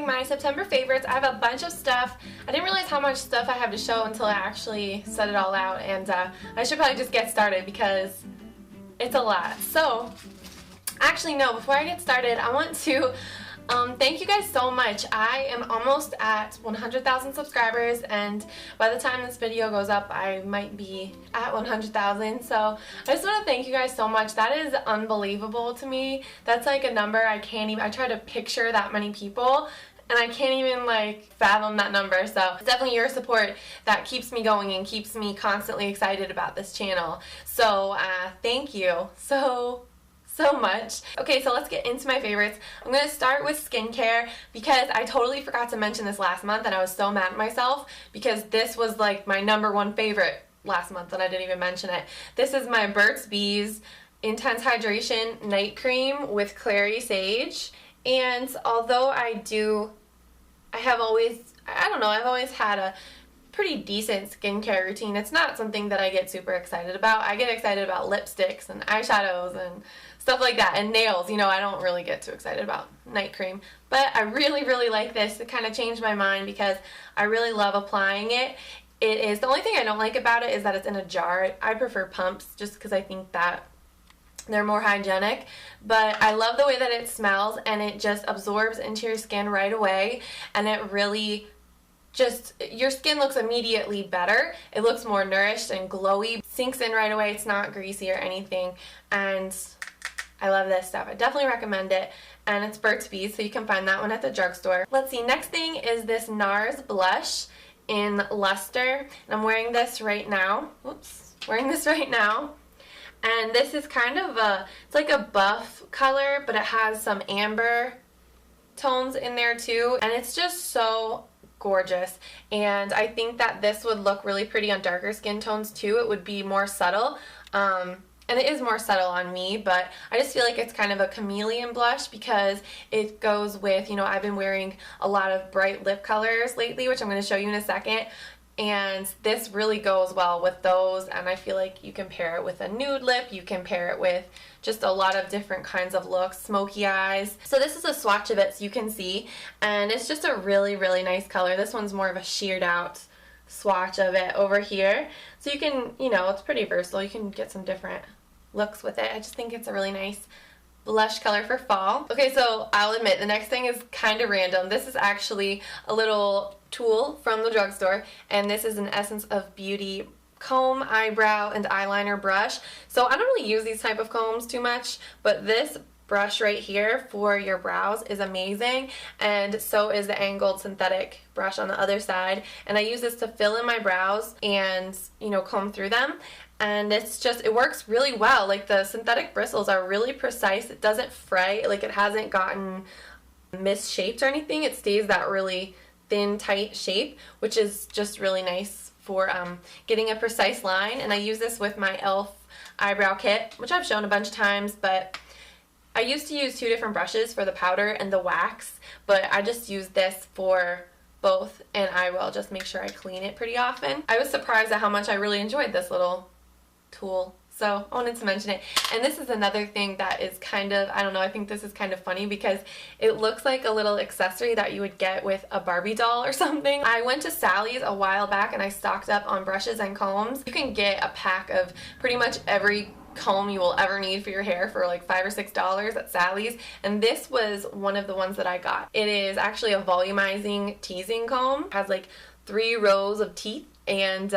My September favorites. I have a bunch of stuff. I didn't realize how much stuff I have to show until I actually set it all out, and I should probably just get started because it's a lot. So actually no, before I get started I want to thank you guys so much. I am almost at 100,000 subscribers, and by the time this video goes up I might be at 100,000. So I just want to thank you guys so much. That is unbelievable to me. That's like a number I can't even, I try to picture that many people and I can't even like fathom that number. So it's definitely your support that keeps me going and keeps me constantly excited about this channel. So thank you so much. Okay, so let's get into my favorites. I'm going to start with skincare because I totally forgot to mention this last month and I was so mad at myself because this was like my #1 favorite last month and I didn't even mention it. This is my Burt's Bees Intense Hydration Night Cream with Clary Sage. And although I've always had a pretty decent skincare routine. It's not something that I get super excited about. I get excited about lipsticks and eyeshadows and stuff like that, and nails. You know, I don't really get too excited about night cream. But I really like this. It kind of changed my mind because I really love applying it. It is, the only thing I don't like about it is that it's in a jar. I prefer pumps just because I think that they're more hygienic, but I love the way that it smells and it just absorbs into your skin right away, and it really just, your skin looks immediately better. It looks more nourished and glowy, sinks in right away. It's not greasy or anything, and I love this stuff. I definitely recommend it, and it's Burt's Bees, so you can find that one at the drugstore. Let's see, next thing is this NARS blush in Luster, and I'm wearing this right now. Oops, wearing this right now. And this is kind of it's like a buff color, but it has some amber tones in there too, and it's just so gorgeous. And I think that this would look really pretty on darker skin tones too. It would be more subtle, and it is more subtle on me, but I just feel like it's kind of a chameleon blush because it goes with, you know, I've been wearing a lot of bright lip colors lately, which I'm going to show you in a second. And this really goes well with those, and I feel like you can pair it with a nude lip, you can pair it with just a lot of different kinds of looks, smoky eyes. So this is a swatch of it so you can see, and it's just a really nice color. This one's more of a sheared out swatch of it over here. So you can, you know, it's pretty versatile. You can get some different looks with it. I just think it's a really nice blush color for fall. Okay, so I'll admit the next thing is kind of random. This is actually a little tool from the drugstore, and this is an Essence of Beauty comb, eyebrow, and eyeliner brush. So I don't really use these type of combs too much, but this brush right here for your brows is amazing, and so is the angled synthetic brush on the other side. And I use this to fill in my brows and, you know, comb through them. And it's just, it works really well. Like, the synthetic bristles are really precise. It doesn't fray, like it hasn't gotten misshaped or anything. It stays that really thin, tight shape, which is just really nice for getting a precise line. And I use this with my e.l.f. eyebrow kit, which I've shown a bunch of times, but I used to use 2 different brushes for the powder and the wax, but I just use this for both, and I will just make sure I clean it pretty often. I was surprised at how much I really enjoyed this little tool, so I wanted to mention it. And this is another thing that is kind of, I don't know, I think this is kind of funny because it looks like a little accessory that you would get with a Barbie doll or something. I went to Sally's a while back and I stocked up on brushes and combs. You can get a pack of pretty much every comb you will ever need for your hair for like $5 or $6 at Sally's, and this was one of the ones that I got. It is actually a volumizing teasing comb. It has like 3 rows of teeth, and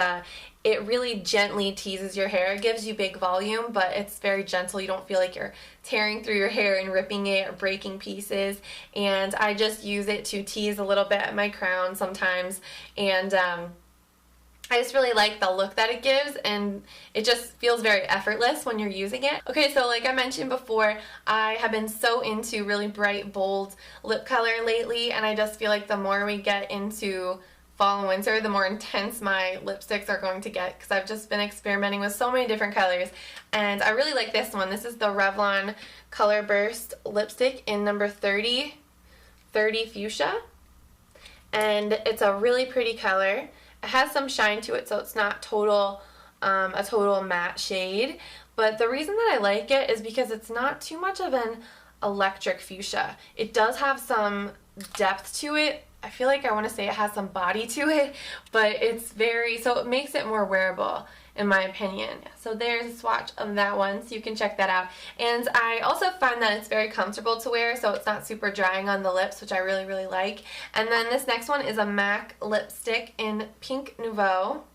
it really gently teases your hair. It gives you big volume, but it's very gentle. You don't feel like you're tearing through your hair and ripping it or breaking pieces. And I just use it to tease a little bit at my crown sometimes, and I just really like the look that it gives, and it just feels very effortless when you're using it. Okay, so like I mentioned before, I have been so into really bright, bold lip color lately, and I just feel like the more we get into fall and winter, the more intense my lipsticks are going to get, because I've just been experimenting with so many different colors. And I really like this one. This is the Revlon Color Burst lipstick in number 30 Fuchsia. And it's a really pretty color. It has some shine to it, so it's not a total matte shade. But the reason that I like it is because it's not too much of an electric fuchsia. It does have some depth to it. I feel like I want to say it has some body to it, but so it makes it more wearable in my opinion. So there's a swatch of that one, so you can check that out. And I also find that it's very comfortable to wear, so it's not super drying on the lips, which I really, really like. And then this next one is a MAC lipstick in Pink Nouveau.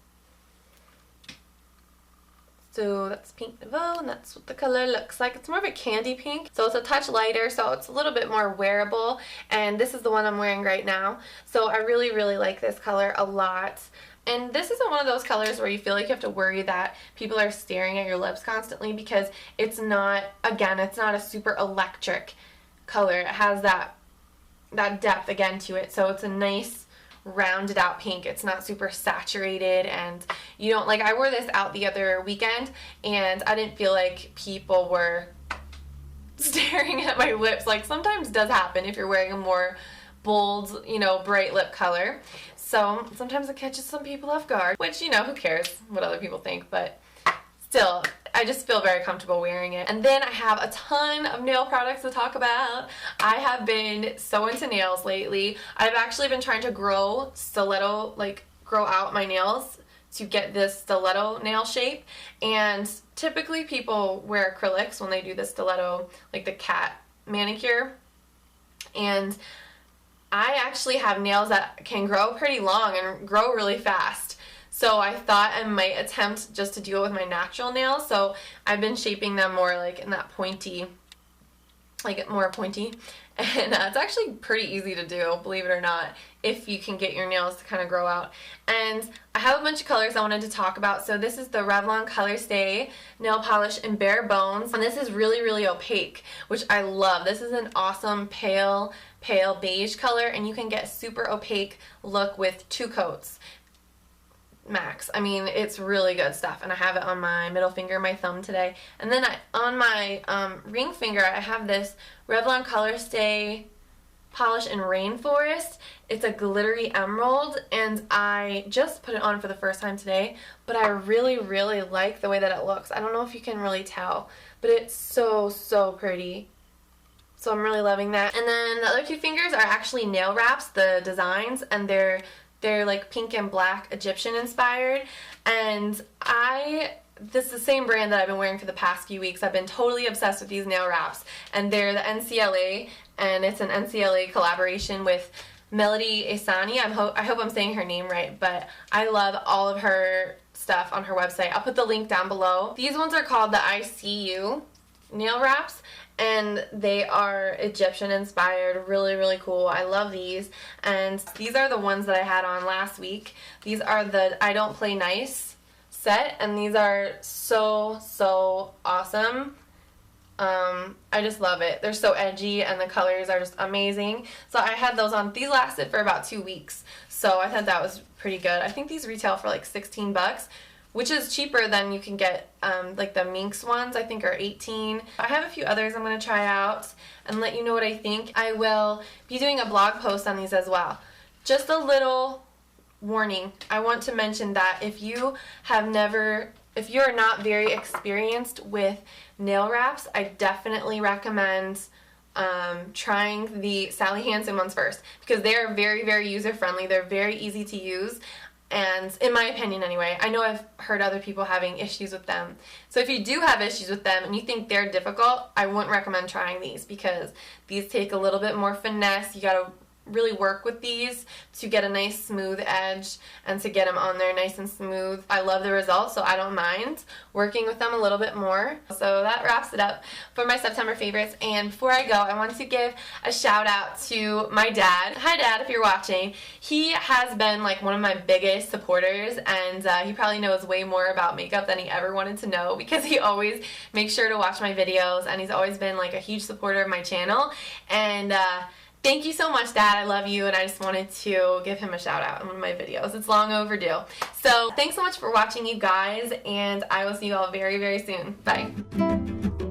So that's Pink Nouveau, and that's what the color looks like. It's more of a candy pink, so it's a touch lighter, so it's a little bit more wearable. And this is the one I'm wearing right now. So I really, really like this color a lot. And this isn't one of those colors where you feel like you have to worry that people are staring at your lips constantly, because it's not, again, it's not a super electric color. It has that depth again to it, so it's a nice rounded out pink. It's not super saturated, and you don't, like, I wore this out the other weekend and I didn't feel like people were staring at my lips, like sometimes does happen if you're wearing a more bold, you know, bright lip color. So sometimes it catches some people off guard, which, you know, who cares what other people think, but still, I just feel very comfortable wearing it. And then I have a ton of nail products to talk about. I have been so into nails lately. I've actually been trying to grow out my nails to get this stiletto nail shape. And typically people wear acrylics when they do the stiletto, like the cat manicure. And I actually have nails that can grow pretty long and grow really fast. So I thought I might attempt just to do it with my natural nails. So I've been shaping them more like in that pointy, like more pointy. And it's actually pretty easy to do, believe it or not, if you can get your nails to kind of grow out. And I have a bunch of colors I wanted to talk about. So this is the Revlon Colorstay nail polish in Bare Bones. And this is really, really opaque, which I love. This is an awesome pale beige color, and you can get a super opaque look with 2 coats max. I mean, it's really good stuff, and I have it on my middle finger, my thumb today. And then on my ring finger, I have this Revlon Colorstay polish in Rainforest. It's a glittery emerald, and I just put it on for the first time today, but I really, really like the way that it looks. I don't know if you can really tell, but it's so, so pretty. So I'm really loving that. And then the other 2 fingers are actually nail wraps, the designs, and they're like pink and black Egyptian inspired. And this is the same brand that I've been wearing for the past few weeks. I've been totally obsessed with these nail wraps, and they're the NCLA, and it's an NCLA collaboration with Melody Ehsani. I hope I'm saying her name right, but I love all of her stuff on her website. I'll put the link down below. These ones are called the I See You nail wraps, and they are Egyptian inspired, really, really cool. I love these. And these are the ones that I had on last week. These are the I Don't Play Nice set, and these are so, so awesome. I just love it. They're so edgy, and the colors are just amazing. So I had those on. These lasted for about 2 weeks, so I thought that was pretty good. I think these retail for like 16 bucks. Which is cheaper than you can get, like the Minx ones, I think are 18. I have a few others I'm going to try out and let you know what I think. I will be doing a blog post on these as well. Just a little warning. I want to mention that if you're not very experienced with nail wraps, I definitely recommend trying the Sally Hansen ones first, because they are very, very user-friendly. They're very easy to use. And in my opinion anyway, I know I've heard other people having issues with them. So if you do have issues with them and you think they're difficult, I wouldn't recommend trying these, because these take a little bit more finesse. You gotta really work with these to get a nice smooth edge and to get them on there nice and smooth. I love the results, so I don't mind working with them a little bit more. So that wraps it up for my September favorites. And before I go, I want to give a shout out to my dad. Hi Dad, if you're watching. He has been like one of my biggest supporters, and he probably knows way more about makeup than he ever wanted to know, because he always makes sure to watch my videos, and he's always been like a huge supporter of my channel. And Thank you so much, Dad. I love you, and I just wanted to give him a shout out in one of my videos. It's long overdue. So thanks so much for watching, you guys, and I will see you all very, very soon. Bye.